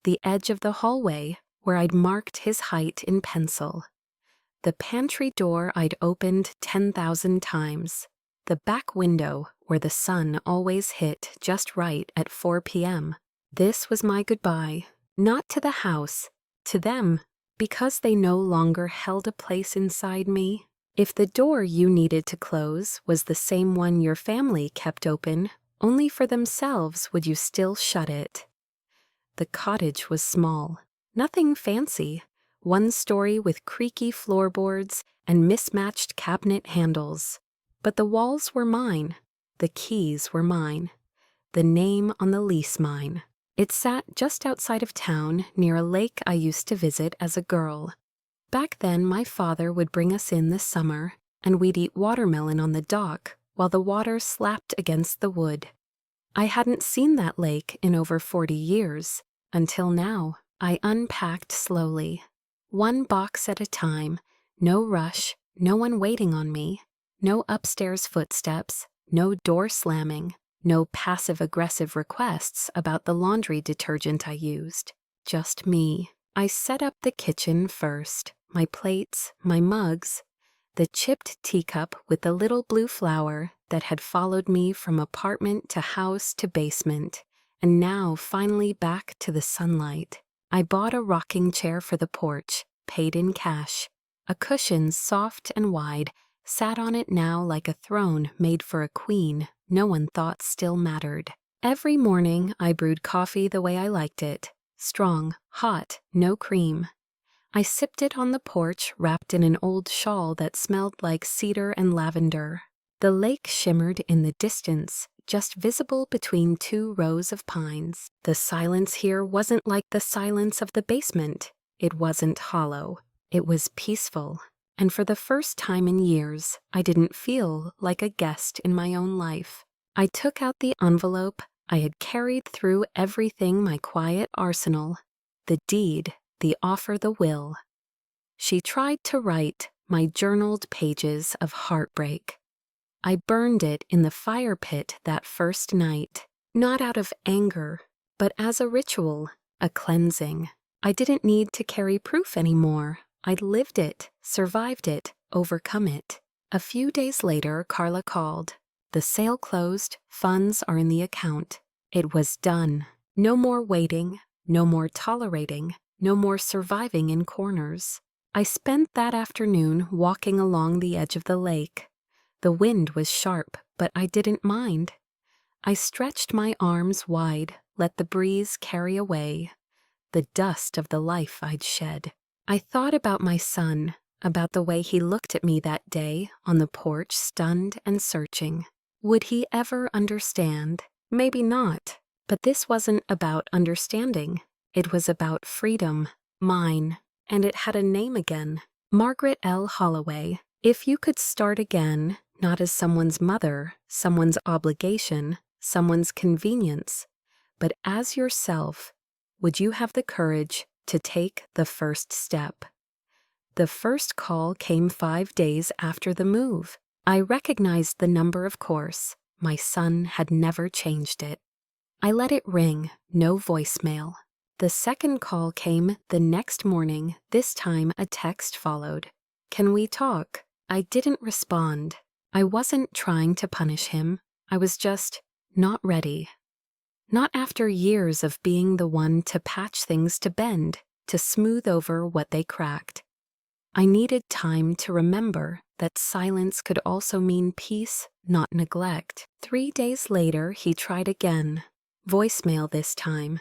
Speaker 1: The edge of the hallway, where I'd marked his height in pencil. The pantry door I'd opened 10,000 times. The back window, where the sun always hit just right at 4 p.m. This was my goodbye, Not to the house, to them, because they no longer held a place inside me. If the door you needed to close was the same one your family kept open, only for themselves would you still shut it. The cottage was small, nothing fancy, one story with creaky floorboards and mismatched cabinet handles. But the walls were mine, the keys were mine, the name on the lease mine. It sat just outside of town near a lake I used to visit as a girl. Back then, my father would bring us in this summer, and we'd eat watermelon on the dock while the water slapped against the wood. I hadn't seen that lake in over 40 years, until now. I unpacked slowly, one box at a time, no rush, no one waiting on me, no upstairs footsteps, no door slamming, no passive-aggressive requests about the laundry detergent I used. Just me. I set up the kitchen first, my plates, my mugs, the chipped teacup with the little blue flower that had followed me from apartment to house to basement, and now finally back to the sunlight. I bought a rocking chair for the porch, paid in cash. A cushion soft and wide sat on it now like a throne made for a queen no one thought still mattered. Every morning I brewed coffee the way I liked it, strong, hot, no cream. I sipped it on the porch wrapped in an old shawl that smelled like cedar and lavender. The lake shimmered in the distance, just visible between 2 rows of pines. The silence here wasn't like the silence of the basement. It wasn't hollow. It was peaceful. And for the first time in years, I didn't feel like a guest in my own life. I took out the envelope I had carried through everything, my quiet arsenal, the deed, the offer, the will. She tried to write my journaled pages of heartbreak. I burned it in the fire pit that first night, not out of anger, but as a ritual, a cleansing. I didn't need to carry proof anymore. I'd lived it, survived it, overcome it. A few days later, Carla called. The sale closed, funds are in the account. It was done. No more waiting, no more tolerating, no more surviving in corners. I spent that afternoon walking along the edge of the lake. The wind was sharp, but I didn't mind. I stretched my arms wide, let the breeze carry away the dust of the life I'd shed. I thought about my son, about the way he looked at me that day on the porch, stunned and searching. Would he ever understand? Maybe not. But this wasn't about understanding. It was about freedom, mine, and it had a name again. Margaret L. Holloway. If you could start again, not as someone's mother, someone's obligation, someone's convenience, but as yourself, would you have the courage to take the first step? The first call came 5 days after the move. I recognized the number, of course. My son had never changed it. I let it ring, no voicemail. The second call came the next morning. This time a text followed. Can we talk? I didn't respond. I wasn't trying to punish him. I was just not ready. Not after years of being the one to patch things to bend, to smooth over what they cracked. I needed time to remember that silence could also mean peace, not neglect. 3 days later, he tried again. Voicemail this time.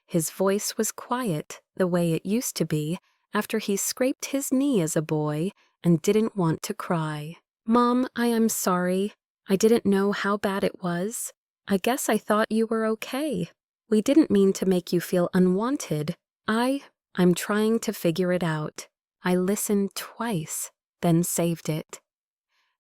Speaker 1: His voice was quiet, the way it used to be after he scraped his knee as a boy and didn't want to cry. Mom, I am sorry. I didn't know how bad it was. I guess I thought you were okay. We didn't mean to make you feel unwanted. I'm trying to figure it out. I listened twice, then saved it.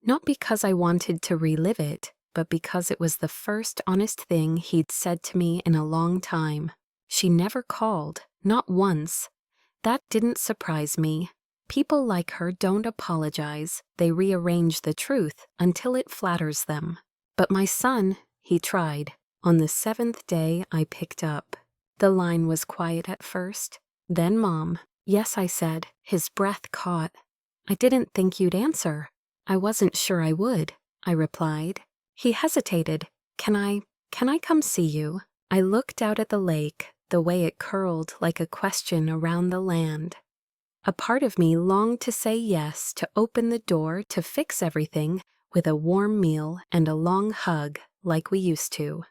Speaker 1: Not because I wanted to relive it, but because it was the first honest thing he'd said to me in a long time. She never called, not once. That didn't surprise me. People like her don't apologize. They rearrange the truth until it flatters them. But my son, he tried. On the 7th day, I picked up. The line was quiet at first. Then Mom. Yes, I said. His breath caught. I didn't think you'd answer. I wasn't sure I would, I replied. He hesitated. Can I come see you? I looked out at the lake. the way it curled like a question around the land. A part of me longed to say yes, to open the door, to fix everything with a warm meal and a long hug like we used to.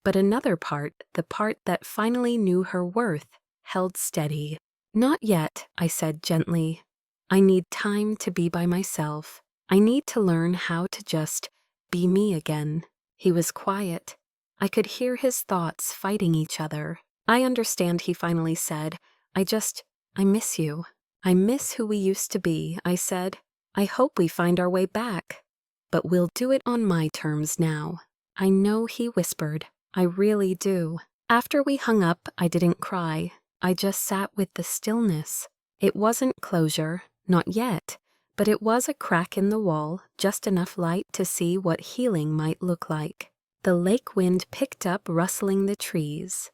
Speaker 1: But another part, the part that finally knew her worth, held steady. "Not yet," I said gently. "I need time to be by myself. I need to learn how to just be me again." He was quiet. I could hear his thoughts fighting each other. "I understand," he finally said. I miss you. I miss who we used to be," I said. "I hope we find our way back. But we'll do it on my terms now." "I know," he whispered. "I really do." After we hung up, I didn't cry. I just sat with the stillness. It wasn't closure, not yet, but it was a crack in the wall, just enough light to see what healing might look like. The lake wind picked up, rustling the trees.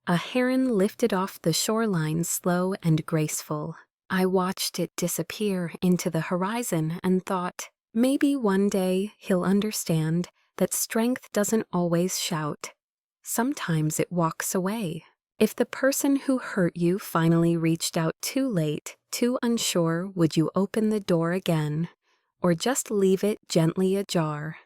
Speaker 1: A heron lifted off the shoreline, slow and graceful. I watched it disappear into the horizon and thought, maybe one day he'll understand that strength doesn't always shout. Sometimes it walks away. If the person who hurt you finally reached out too late, too unsure, would you open the door again, or just leave it gently ajar?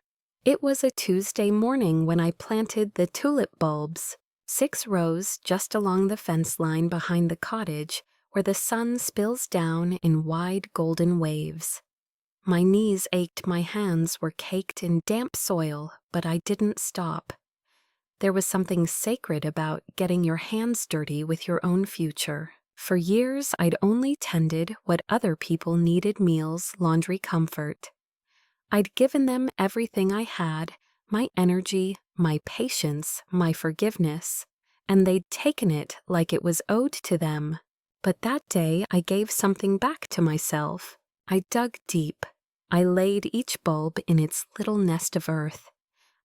Speaker 1: It was a Tuesday morning when I planted the tulip bulbs, 6 rows just along the fence line behind the cottage, where the sun spills down in wide golden waves. My knees ached, my hands were caked in damp soil, but I didn't stop. There was something sacred about getting your hands dirty with your own future. For years, I'd only tended what other people needed: meals, laundry, comfort. I'd given them everything I had, my energy, my patience, my forgiveness, and they'd taken it like it was owed to them. But that day, I gave something back to myself. I dug deep. I laid each bulb in its little nest of earth.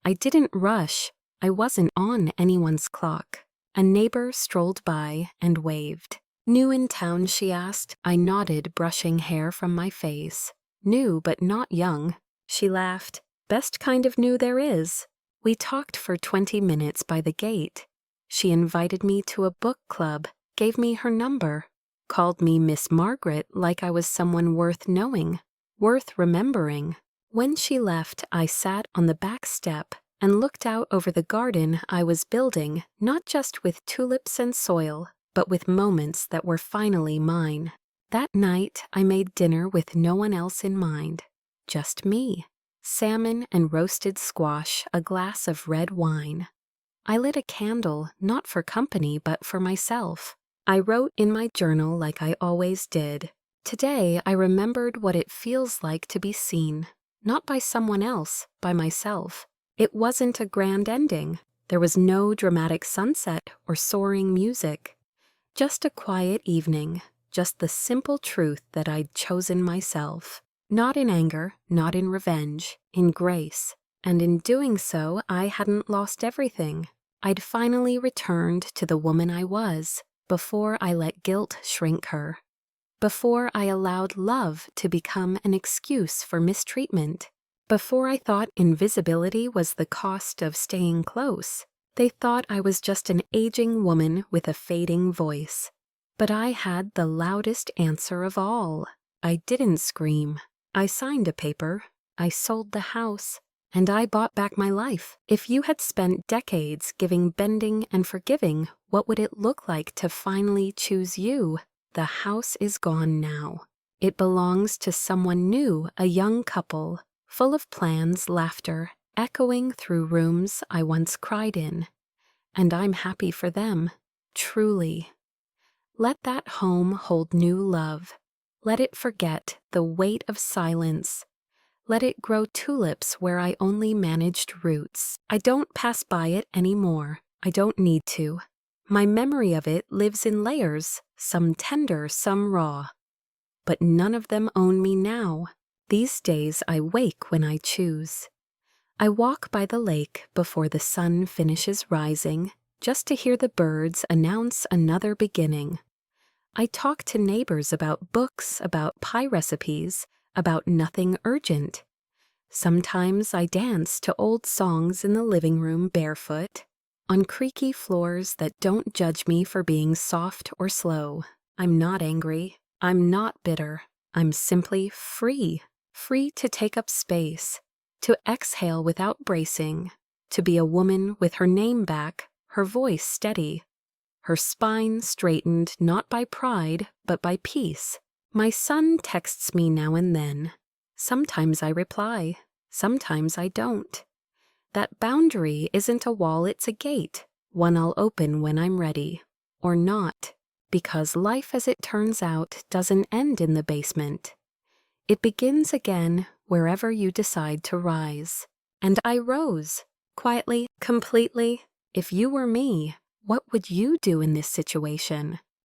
Speaker 1: I didn't rush. I wasn't on anyone's clock. A neighbor strolled by and waved. "New in town?" she asked. I nodded, brushing hair from my face. "New, but not young." She laughed. "Best kind of new there is." We talked for 20 minutes by the gate. She invited me to a book club, gave me her number, called me Miss Margaret like I was someone worth knowing, worth remembering. When she left, I sat on the back step and looked out over the garden I was building, not just with tulips and soil, but with moments that were finally mine. That night, I made dinner with no one else in mind, just me. Salmon and roasted squash, a glass of red wine. I lit a candle, not for company, but for myself. I wrote in my journal like I always did. Today, I remembered what it feels like to be seen, not by someone else, by myself. It wasn't a grand ending. There was no dramatic sunset or soaring music. Just a quiet evening, just the simple truth that I'd chosen myself. Not in anger, not in revenge, in grace. And in doing so, I hadn't lost everything. I'd finally returned to the woman I was, before I let guilt shrink her. Before I allowed love to become an excuse for mistreatment. Before I thought invisibility was the cost of staying close. They thought I was just an aging woman with a fading voice. But I had the loudest answer of all. I didn't scream. I signed a paper. I sold the house. And I bought back my life. If you had spent decades giving, bending, and forgiving, what would it look like to finally choose you? The house is gone now. It belongs to someone new, a young couple, full of plans, laughter, echoing through rooms I once cried in. And I'm happy for them, truly. Let that home hold new love. Let it forget the weight of silence. Let it grow tulips where I only managed roots. I don't pass by it anymore. I don't need to. My memory of it lives in layers, some tender, some raw. But none of them own me now. These days I wake when I choose. I walk by the lake before the sun finishes rising, just to hear the birds announce another beginning. I talk to neighbors about books, about pie recipes, about nothing urgent. Sometimes I dance to old songs in the living room barefoot. On creaky floors that don't judge me for being soft or slow. I'm not angry. I'm not bitter. I'm simply free. Free to take up space, to exhale without bracing, to be a woman with her name back, her voice steady, her spine straightened not by pride but by peace. My son texts me now and then. Sometimes I reply, sometimes I don't. That boundary isn't a wall, it's a gate, one I'll open when I'm ready, or not, because life as it turns out doesn't end in the basement. It begins again wherever you decide to rise. And I rose, quietly, completely. If you were me, what would you do in this situation?